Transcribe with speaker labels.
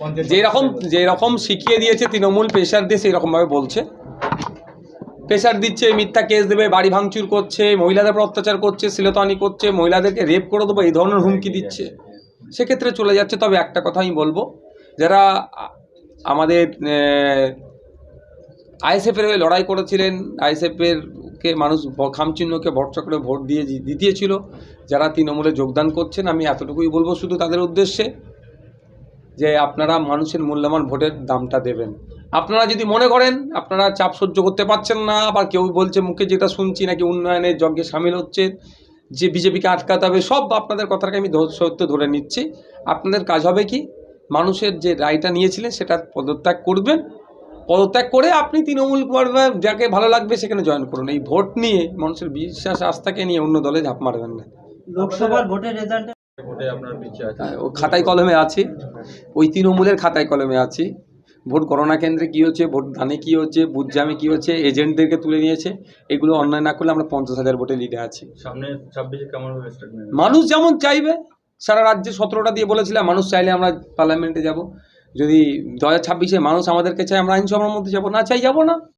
Speaker 1: যেরকম শিখিয়ে দিয়েছে তৃণমূল প্রেশার দিয়ে সেই রকমভাবে বলছে, প্রেশার দিচ্ছে, মিথ্যা কেস দেবে, বাড়ি ভাঙচুর করছে, মহিলাদের উপর অত্যাচার করছে, শ্লীলতাহানি করছে, মহিলাদেরকে রেপ করে দেবো এই ধরনের হুমকি দিচ্ছে, সেক্ষেত্রে চলে যাচ্ছে। তবে একটা কথা আমি বলবো, যারা আমাদের আইএসএফের হয়ে লড়াই করেছিলেন, আইএসএফেরকে মানুষ খামচিহ্নকে ভরসা করে ভোট দিয়ে জিতিয়েছিল, যারা তৃণমূলে যোগদান করছেন, আমি এতটুকুই বলবো শুধু তাদের উদ্দেশ্যে যে আপনারা মানুষের মূল্যবান ভোটের দামটা দেবেন। আপনারা যদি মনে করেন আপনারা চাপ সহ্য করতে পারছেন না, আবার কেউ বলছে মুখে যেটা শুনছি নাকি উন্নয়নের যজ্ঞে সামিল হচ্ছে, যে বিজেপিকে আটকাতে হবে, সব আপনাদের কথাকে আমি সত্য ধরে নিচ্ছি। আপনাদের কাজ হবে কি, মানুষের যে রায়টা নিয়েছিলেন সেটা পদত্যাগ করবেন, পদত্যাগ করে আপনি তৃণমূল যাকে ভালো লাগবে সেখানে জয়েন করুন। এই ভোট নিয়ে মানুষের বিশ্বাস আস্থাকে নিয়ে অন্য দলে ঝাঁপ মারবেন না।
Speaker 2: লোকসভার ভোটের রেজাল্ট
Speaker 1: ও খাতায় কলমে আছে, ওই তৃণমূলের খাতায় কলমে আছে। ভোট গণনা কেন্দ্রে কী হচ্ছে, ভোট দানে কী হচ্ছে, বুথ জামে কী হচ্ছে, এজেন্টদেরকে তুলে নিয়েছে, এগুলো অন্যায় না করলে আমরা 50,000 ভোটে লিডে আছি।
Speaker 3: সামনে 26-এ কেমন হবে স্টেটমেন্ট?
Speaker 1: মানুষ যেমন চাইবে, সারা রাজ্যে 17টা দিয়ে বলেছিলাম, মানুষ চাইলে আমরা পার্লামেন্টে যাব। যদি 2026-এ মানুষ আমাদেরকে চাই আমরা আইনসভার মধ্যে যাবো, না চাই যাব না।